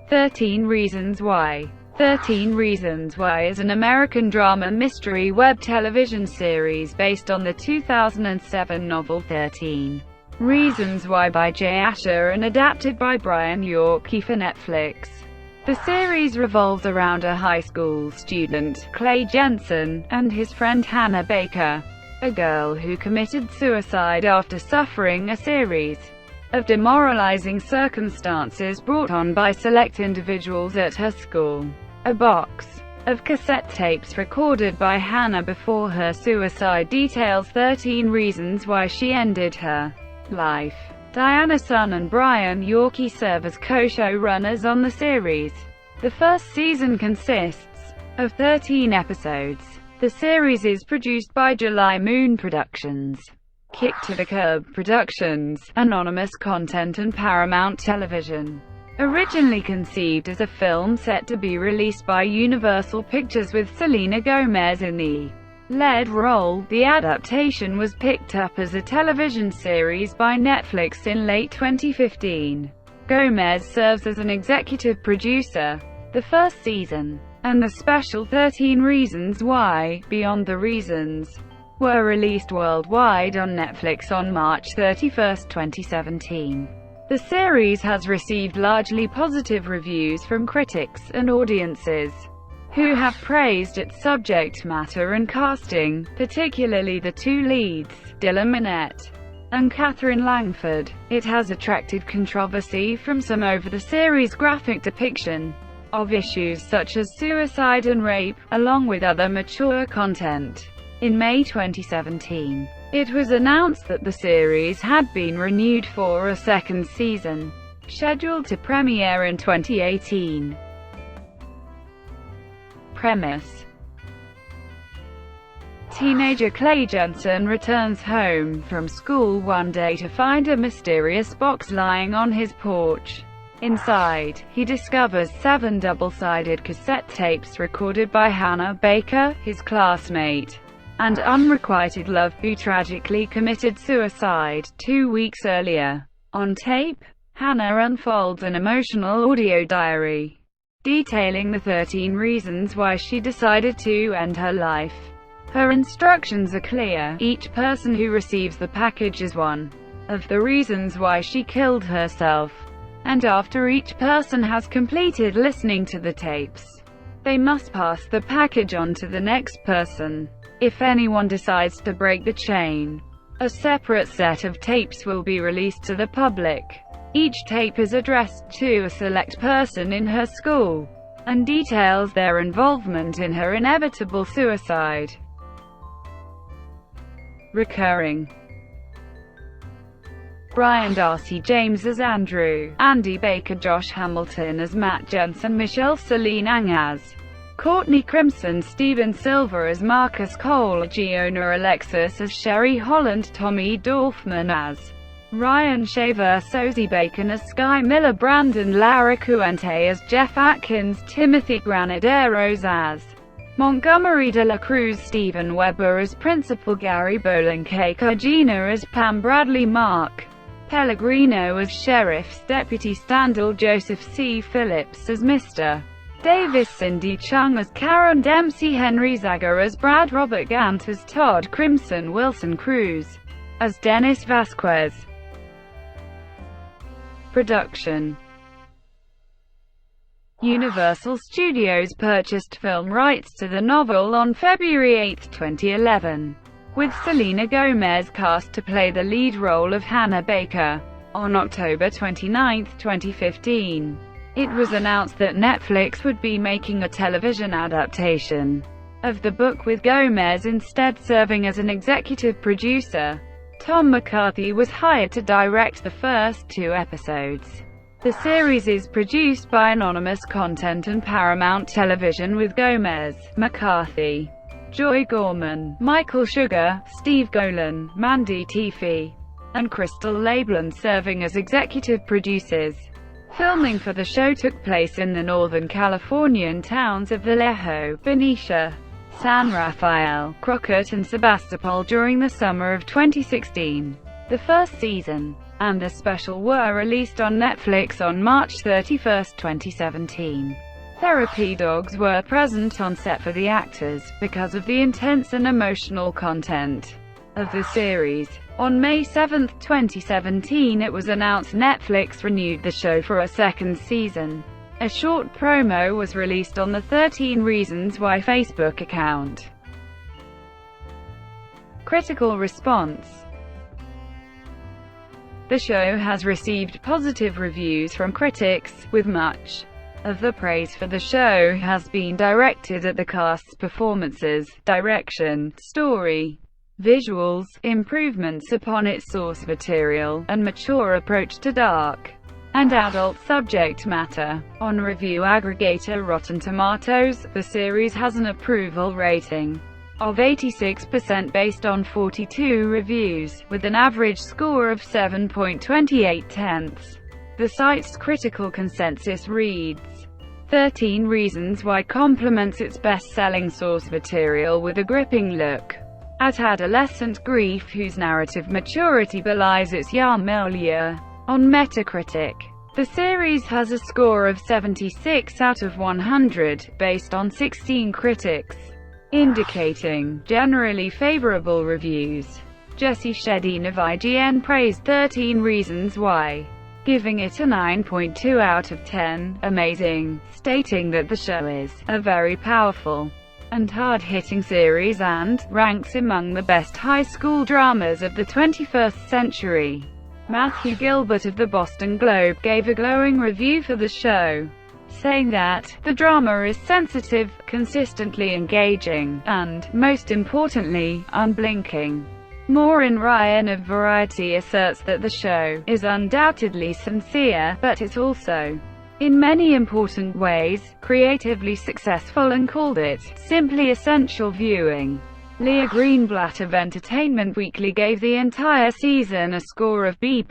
13 Reasons Why. 13 Reasons Why is an American drama mystery web television series based on the 2007 novel 13 Reasons Why by Jay Asher and adapted by Brian Yorkey for Netflix. The series revolves around a high school student, Clay Jensen, and his friend Hannah Baker, a girl who committed suicide after suffering a series of demoralizing circumstances brought on by select individuals at her school. A box of cassette tapes recorded by Hannah before her suicide details 13 reasons why she ended her life. Diana, Son and Brian Yorkey serve as co-showrunners on the series. The first season consists of 13 episodes. The series is produced by July Moon Productions, Kick to the Curb Productions, Anonymous Content and Paramount Television. Originally conceived as a film set to be released by Universal Pictures with Selena Gomez in the lead role, the adaptation was picked up as a television series by Netflix in late 2015. Gomez serves as an executive producer. The first season and the special 13 Reasons Why, Beyond the Reasons, were released worldwide on Netflix on March 31, 2017. The series has received largely positive reviews from critics and audiences, who have praised its subject matter and casting, particularly the two leads, Dylan Minnette and Catherine Langford. It has attracted controversy from some over the series' graphic depiction of issues such as suicide and rape, along with other mature content. In May 2017, it was announced that the series had been renewed for a second season, scheduled to premiere in 2018. Premise: teenager Clay Jensen returns home from school one day to find a mysterious box lying on his porch. Inside, he discovers 7 double-sided cassette tapes recorded by Hannah Baker, his classmate and unrequited love, who tragically committed suicide 2 weeks earlier. On tape, Hannah unfolds an emotional audio diary detailing the 13 reasons why she decided to end her life. Her instructions are clear: each person who receives the package is one of the reasons why she killed herself. And after each person has completed listening to the tapes, they must pass the package on to the next person. If anyone decides to break the chain, a separate set of tapes will be released to the public. Each tape is addressed to a select person in her school, and details their involvement in her inevitable suicide. Recurring: Brian Darcy James as Andrew, Andy Baker, Josh Hamilton as Matt Jensen, Michelle Celine as Courtney Crimson, Steven Silver as Marcus Cole, Giona Alexis as Sherry Holland, Tommy Dorfman as Ryan Shaver, Sosie Bacon as Sky Miller, Brandon Lara Cuente as Jeff Atkins, Timothy Granaderos as Montgomery de la Cruz, Stephen Weber as Principal, Gary Bolenke, Gina as Pam Bradley, Mark Pellegrino as Sheriff's Deputy Standal, Joseph C. Phillips as Mr. Davis, Cindy Chung as Karen Dempsey, Henry Zager as Brad, Robert Gant as Todd Crimson, Wilson Cruz as Dennis Vasquez. Production: Universal Studios purchased film rights to the novel on February 8, 2011, with Selena Gomez cast to play the lead role of Hannah Baker. On October 29, 2015, it was announced that Netflix would be making a television adaptation of the book, with Gomez instead serving as an executive producer. Tom McCarthy was hired to direct the first 2 episodes. The series is produced by Anonymous Content and Paramount Television, with Gomez, McCarthy, Joy Gorman, Michael Sugar, Steve Golan, Mandy Teefey, and Crystal Labeland serving as executive producers. Filming for the show took place in the Northern Californian towns of Vallejo, Benicia, San Rafael, Crockett, and Sebastopol during the summer of 2016. The first season and the special were released on Netflix on March 31, 2017. Therapy dogs were present on set for the actors, because of the intense and emotional content of the series. On May 7, 2017, it was announced Netflix renewed the show for a second season. A short promo was released on the 13 Reasons Why Facebook account. Critical response. The show has received positive reviews from critics, with much of the praise for the show has been directed at the cast's performances, direction, story, visuals, improvements upon its source material, and mature approach to dark and adult subject matter. On review aggregator Rotten Tomatoes, the series has an approval rating of 86% based on 42 reviews, with an average score of 7.28. The site's critical consensus reads, 13 Reasons Why complements its best-selling source material with a gripping look at adolescent grief whose narrative maturity belies its young milieu. On Metacritic, the series has a score of 76 out of 100, based on 16 critics, indicating generally favorable reviews. Jesse Shedeen of IGN praised 13 Reasons Why, giving it a 9.2 out of 10, amazing, stating that the show is a very powerful and hard-hitting series and ranks among the best high school dramas of the 21st century. Matthew Gilbert of the Boston Globe gave a glowing review for the show, saying that the drama is sensitive, consistently engaging, and, most importantly, unblinking. Maureen Ryan of Variety asserts that the show is undoubtedly sincere, but it's also, in many important ways, creatively successful, and called it simply essential viewing. Leah Greenblatt of Entertainment Weekly gave the entire season a score of B+,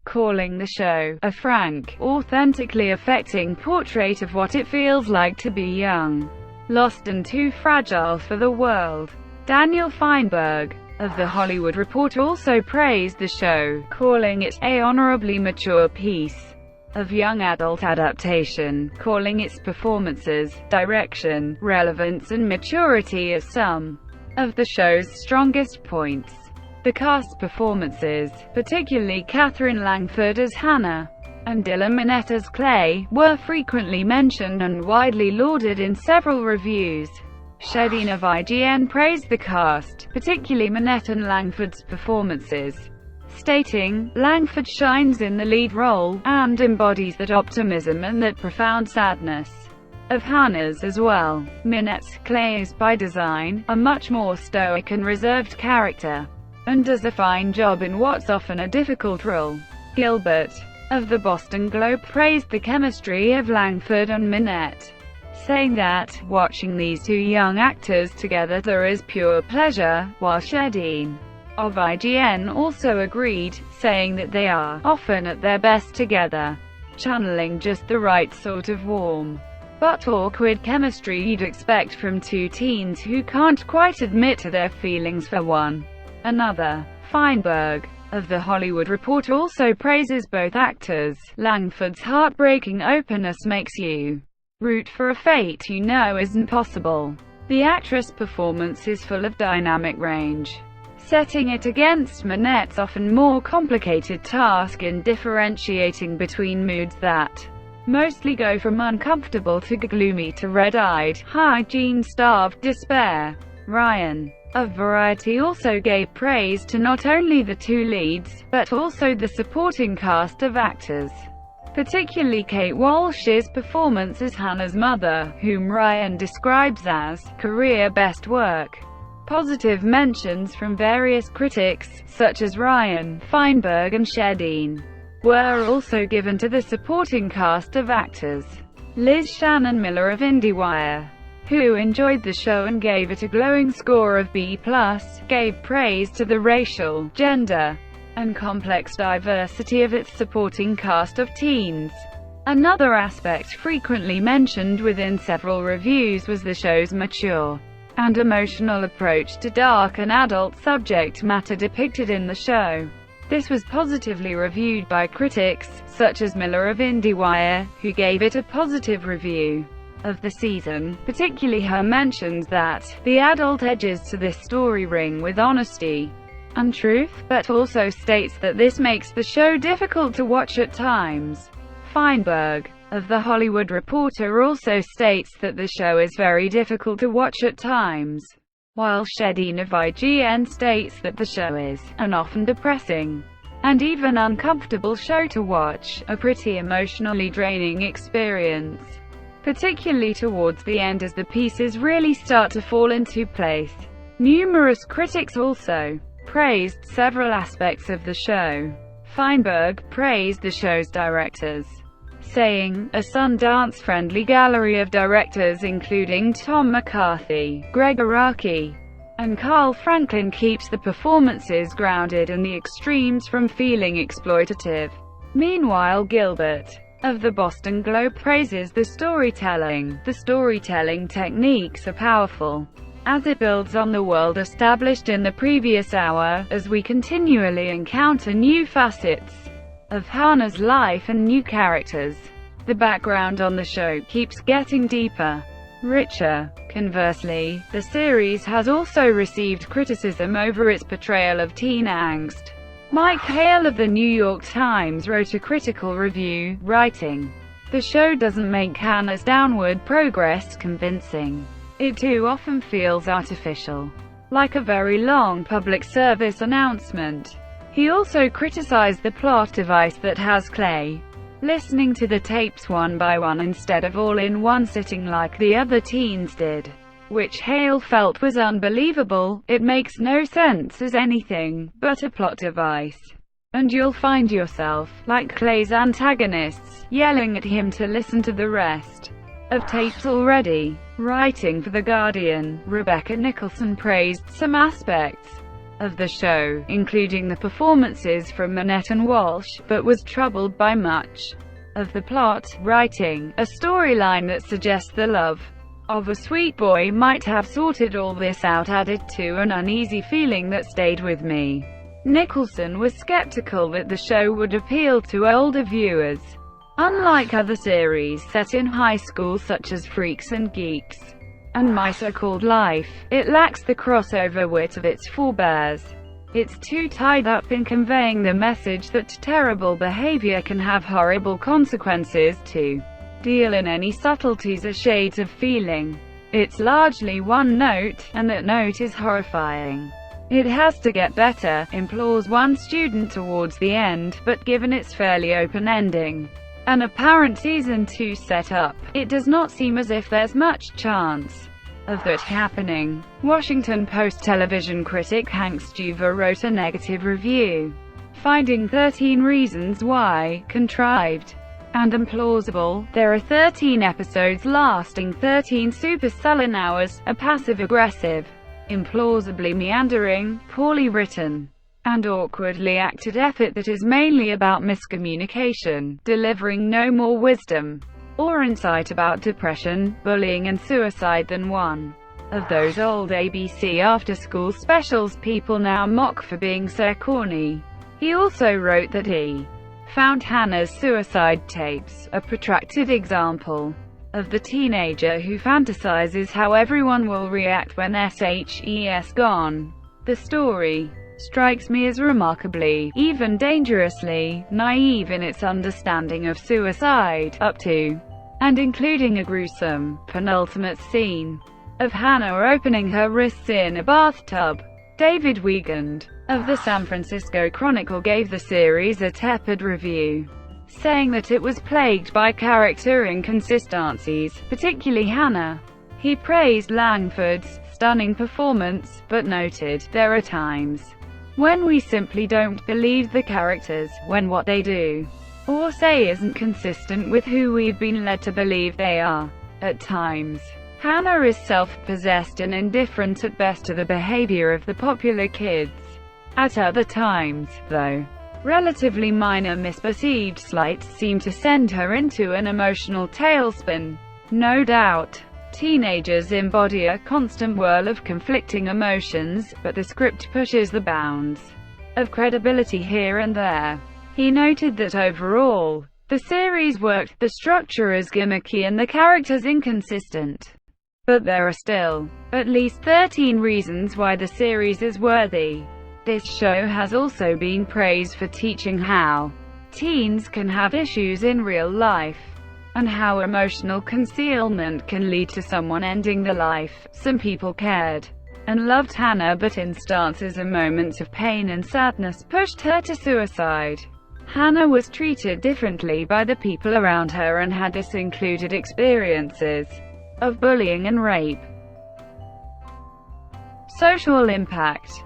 calling the show a frank, authentically affecting portrait of what it feels like to be young, lost and too fragile for the world. Daniel Feinberg of The Hollywood Reporter also praised the show, calling it a honorably mature piece of young adult adaptation, calling its performances, direction, relevance and maturity as some of the show's strongest points. The cast's performances, particularly Katherine Langford as Hannah and Dylan Minnette as Clay, were frequently mentioned and widely lauded in several reviews. Shedeen of IGN praised the cast, particularly Minnette and Langford's performances, stating, "Langford shines in the lead role, and embodies that optimism and that profound sadness of Hannah's as well. Minnette's Clay is, by design, a much more stoic and reserved character, and does a fine job in what's often a difficult role." Gilbert of the Boston Globe praised the chemistry of Langford and Minnette, saying that, watching these two young actors together there is pure pleasure, while Shedeen of IGN also agreed, saying that they are often at their best together, channeling just the right sort of warm but awkward chemistry you'd expect from two teens who can't quite admit to their feelings for one another. Feinberg of The Hollywood Reporter also praises both actors. Langford's heartbreaking openness makes you root for a fate you know isn't possible. The actress' performance is full of dynamic range, setting it against Minnette's often more complicated task in differentiating between moods that mostly go from uncomfortable to gloomy to red-eyed, hygiene-starved despair. Ryan of Variety also gave praise to not only the two leads, but also the supporting cast of actors, particularly Kate Walsh's performance as Hannah's mother, whom Ryan describes as career best work. Positive mentions from various critics, such as Ryan, Feinberg and Shedeen, were also given to the supporting cast of actors. Liz Shannon Miller of IndieWire, who enjoyed the show and gave it a glowing score of B+, gave praise to the racial, gender, and complex diversity of its supporting cast of teens. Another aspect frequently mentioned within several reviews was the show's mature and emotional approach to dark and adult subject matter depicted in the show. This was positively reviewed by critics, such as Miller of IndieWire, who gave it a positive review of the season. Particularly her mentions that the adult edges to this story ring with honesty and truth, but also states that this makes the show difficult to watch at times. Feinberg of The Hollywood Reporter also states that the show is very difficult to watch at times, while Shedin of IGN states that the show is an often depressing and even uncomfortable show to watch, a pretty emotionally draining experience, particularly towards the end as the pieces really start to fall into place. Numerous critics also praised several aspects of the show. Feinberg praised the show's directors, saying, "A Sundance-friendly gallery of directors including Tom McCarthy, Greg Araki, and Carl Franklin keeps the performances grounded and the extremes from feeling exploitative." Meanwhile, Gilbert of the Boston Globe praises the storytelling. "The storytelling techniques are powerful, as it builds on the world established in the previous hour, as we continually encounter new facets of Hannah's life and new characters. The background on the show keeps getting deeper, richer." Conversely, the series has also received criticism over its portrayal of teen angst. Mike Hale of the New York Times wrote a critical review, writing, "The show doesn't make Hannah's downward progress convincing. It too often feels artificial, like a very long public service announcement." He also criticized the plot device that has Clay listening to the tapes one by one instead of all in one sitting like the other teens did, which Hale felt was unbelievable. "It makes no sense as anything but a plot device, and you'll find yourself, like Clay's antagonists, yelling at him to listen to the rest of tapes already." Writing for The Guardian, Rebecca Nicholson praised some aspects of the show, including the performances from Manette and Walsh, but was troubled by much of the plot, writing, "A storyline that suggests the love of a sweet boy might have sorted all this out added to an uneasy feeling that stayed with me." Nicholson was skeptical that the show would appeal to older viewers. Unlike other series set in high school such as Freaks and Geeks and My So-Called Life, it lacks the crossover wit of its forebears. It's too tied up in conveying the message that terrible behavior can have horrible consequences to deal in any subtleties or shades of feeling. It's largely one note, and that note is horrifying. "It has to get better," implores one student towards the end, but given its fairly open ending, an apparent Season 2 setup, it does not seem as if there's much chance of that happening. Washington Post television critic Hank Stuver wrote a negative review, finding 13 Reasons Why contrived and implausible. "There are 13 episodes lasting 13 super sullen hours, a passive-aggressive, implausibly meandering, poorly written, and awkwardly acted effort that is mainly about miscommunication, delivering no more wisdom or insight about depression, bullying and suicide than one of those old ABC after-school specials people now mock for being so corny." He also wrote that he found Hannah's suicide tapes a protracted example of the teenager who fantasizes how everyone will react when SHES gone. "The story strikes me as remarkably, even dangerously, naive in its understanding of suicide, up to and including a gruesome, penultimate scene of Hannah opening her wrists in a bathtub." David Wiegand of the San Francisco Chronicle gave the series a tepid review, saying that it was plagued by character inconsistencies, particularly Hannah. He praised Langford's stunning performance, but noted, "There are times when we simply don't believe the characters, when what they do or say isn't consistent with who we've been led to believe they are." At times, Hannah is self-possessed and indifferent at best to the behavior of the popular kids. At other times, though, relatively minor misperceived slights seem to send her into an emotional tailspin. No doubt, teenagers embody a constant whirl of conflicting emotions, but the script pushes the bounds of credibility here and there. He noted that overall, the series worked, the structure is gimmicky and the characters inconsistent. But there are still at least 13 reasons why the series is worthy. This show has also been praised for teaching how teens can have issues in real life, and how emotional concealment can lead to someone ending the life. Some people cared and loved Hannah, but instances and moments of pain and sadness pushed her to suicide. Hannah was treated differently by the people around her, and had this included experiences of bullying and rape. Social impact.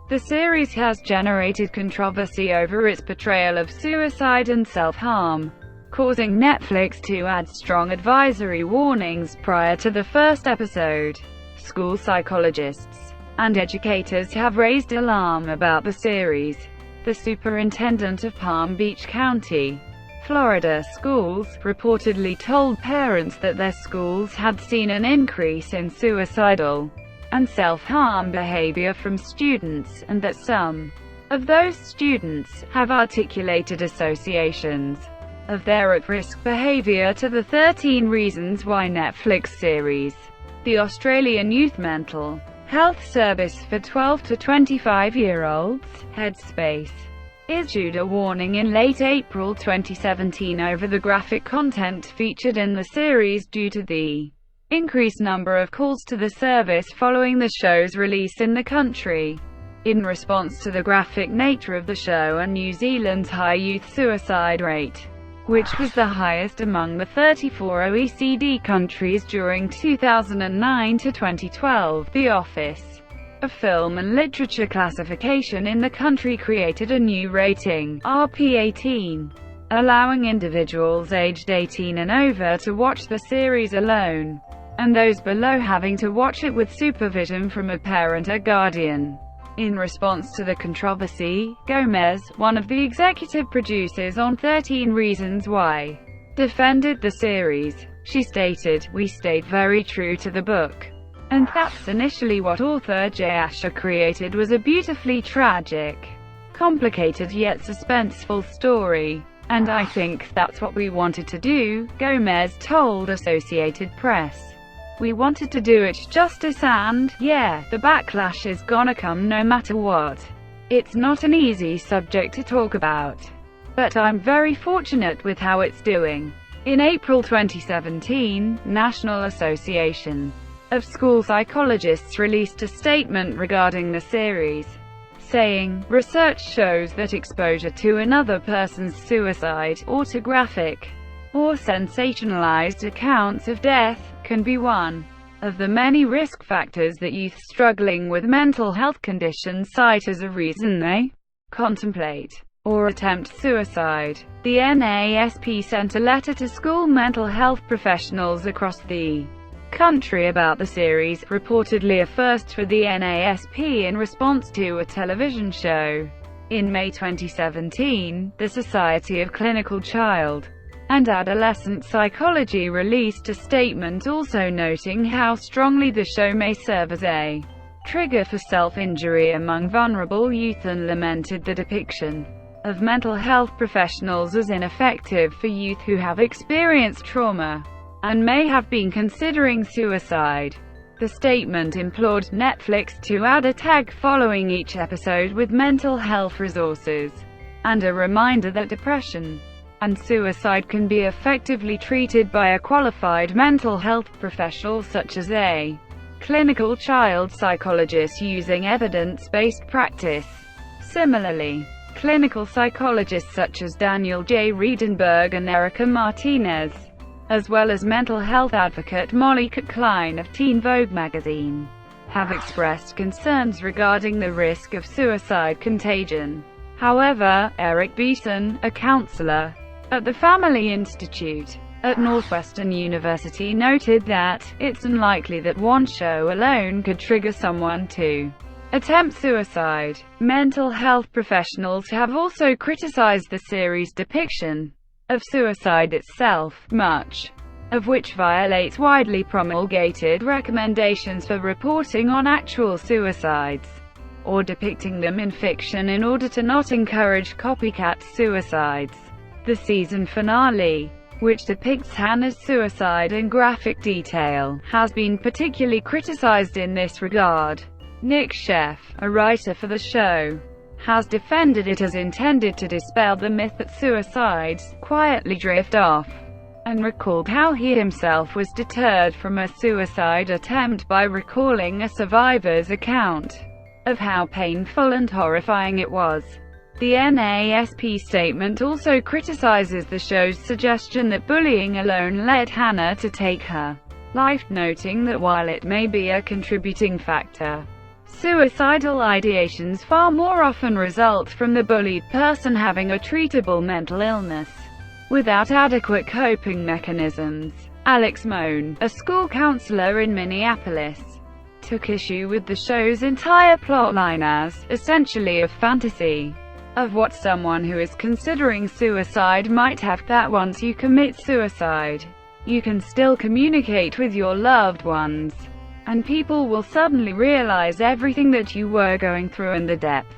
The series has generated controversy over its portrayal of suicide and self-harm, causing Netflix to add strong advisory warnings prior to the first episode. School psychologists and educators have raised alarm about the series. The superintendent of Palm Beach County, Florida schools, reportedly told parents that their schools had seen an increase in suicidal and self-harm behavior from students, and that some of those students have articulated associations of their at-risk behavior to the 13 Reasons Why Netflix series. The Australian Youth Mental Health Service for 12 to 25-year-olds, Headspace, issued a warning in late April 2017 over the graphic content featured in the series due to the increased number of calls to the service following the show's release in the country. In response to the graphic nature of the show and New Zealand's high youth suicide rate, which was the highest among the 34 OECD countries during 2009 to 2012, the Office of Film and Literature Classification in the country created a new rating, RP18, allowing individuals aged 18 and over to watch the series alone, and those below having to watch it with supervision from a parent or guardian. In response to the controversy, Gomez, one of the executive producers on 13 Reasons Why, defended the series. She stated, "We stayed very true to the book. And that's initially what author Jay Asher created, was a beautifully tragic, complicated yet suspenseful story. And I think that's what we wanted to do," Gomez told Associated Press. "We wanted to do it justice, and, yeah, the backlash is gonna come no matter what. It's not an easy subject to talk about. But I'm very fortunate with how it's doing." In April 2017, National Association of School Psychologists released a statement regarding the series, saying, "Research shows that exposure to another person's suicide, or to graphic or sensationalized accounts of death, can be one of the many risk factors that youth struggling with mental health conditions cite as a reason they contemplate or attempt suicide." The NASP sent a letter to school mental health professionals across the country about the series, reportedly a first for the NASP in response to a television show. In May 2017, the Society of Clinical Child and Adolescent Psychology released a statement also noting how strongly the show may serve as a trigger for self-injury among vulnerable youth, and lamented the depiction of mental health professionals as ineffective for youth who have experienced trauma and may have been considering suicide. The statement implored Netflix to add a tag following each episode with mental health resources, and a reminder that depression and suicide can be effectively treated by a qualified mental health professional such as a clinical child psychologist using evidence-based practice. Similarly, clinical psychologists such as Daniel J. Riedenberg and Erica Martinez, as well as mental health advocate Molly Klein of Teen Vogue magazine, have expressed concerns regarding the risk of suicide contagion. However, Eric Beeson, a counselor at the Family Institute at Northwestern University, noted that it's unlikely that one show alone could trigger someone to attempt suicide. Mental health professionals have also criticized the series' depiction of suicide itself, much of which violates widely promulgated recommendations for reporting on actual suicides. or depicting them in fiction in order to not encourage copycat suicides. The season finale, which depicts Hannah's suicide in graphic detail, has been particularly criticized in this regard. Nick Sheff, a writer for the show, has defended it as intended to dispel the myth that suicides quietly drift off, and recalled how he himself was deterred from a suicide attempt by recalling a survivor's account of how painful and horrifying it was. The NASP statement also criticizes the show's suggestion that bullying alone led Hannah to take her life, noting that while it may be a contributing factor, suicidal ideations far more often result from the bullied person having a treatable mental illness without adequate coping mechanisms. Alex Moan, a school counselor in Minneapolis, took issue with the show's entire plotline as essentially a fantasy of what someone who is considering suicide might have, that once you commit suicide, you can still communicate with your loved ones, and people will suddenly realize everything that you were going through and the depth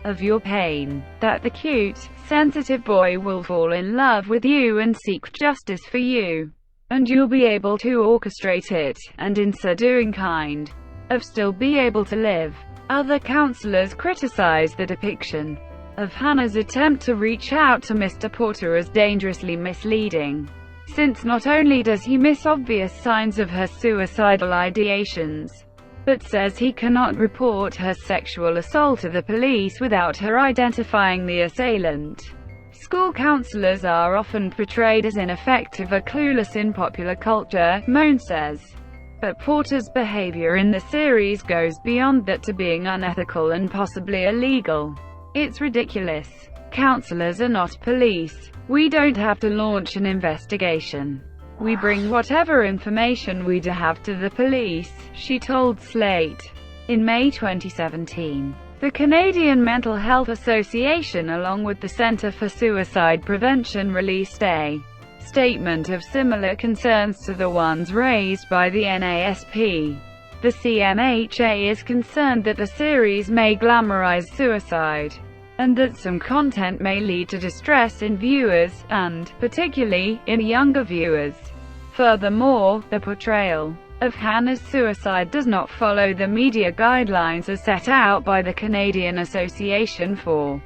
of your pain, that the cute, sensitive boy will fall in love with you and seek justice for you, and you'll be able to orchestrate it, and in so doing kind of still be able to live. Other counselors criticize the depiction of Hannah's attempt to reach out to Mr. Porter as dangerously misleading, since not only does he miss obvious signs of her suicidal ideations, but says he cannot report her sexual assault to the police without her identifying the assailant. School counselors are often portrayed as ineffective or clueless in popular culture, Moan says. But Porter's behavior in the series goes beyond that to being unethical and possibly illegal. It's ridiculous. Counselors are not police. We don't have to launch an investigation. We bring whatever information we have to the police, she told Slate. In May 2017, the Canadian Mental Health Association along with the Centre for Suicide Prevention released a statement of similar concerns to the ones raised by the NASP. The CMHA is concerned that the series may glamorize suicide, and that some content may lead to distress in viewers, and, particularly, in younger viewers. Furthermore, the portrayal of Hannah's suicide does not follow the media guidelines as set out by the Canadian Association for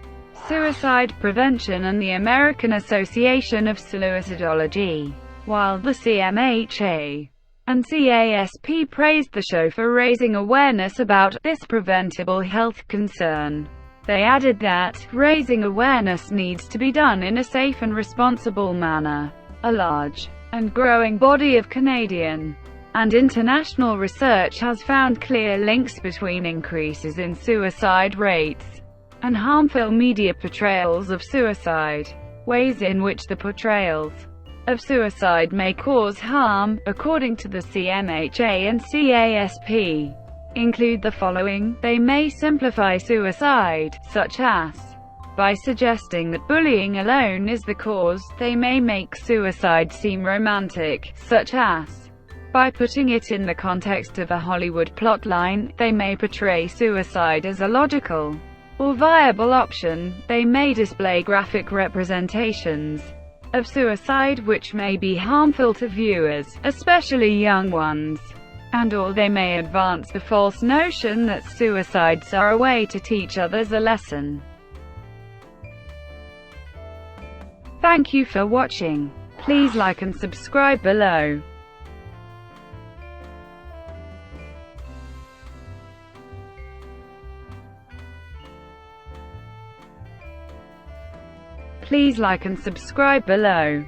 Suicide Prevention and the American Association of Suicidology. While the CMHA and CASP praised the show for raising awareness about this preventable health concern, they added that raising awareness needs to be done in a safe and responsible manner. A large and growing body of Canadian and international research has found clear links between increases in suicide rates and harmful media portrayals of suicide. Ways in which the portrayals of suicide may cause harm, according to the CMHA and CASP, include the following. They may simplify suicide, such as by suggesting that bullying alone is the cause. They may make suicide seem romantic, such as by putting it in the context of a Hollywood plotline. They may portray suicide as a logical or viable option. They may display graphic representations of suicide which may be harmful to viewers, especially young ones. And/or they may advance the false notion that suicides are a way to teach others a lesson. Thank you for watching. Please like and subscribe below. Please like and subscribe below.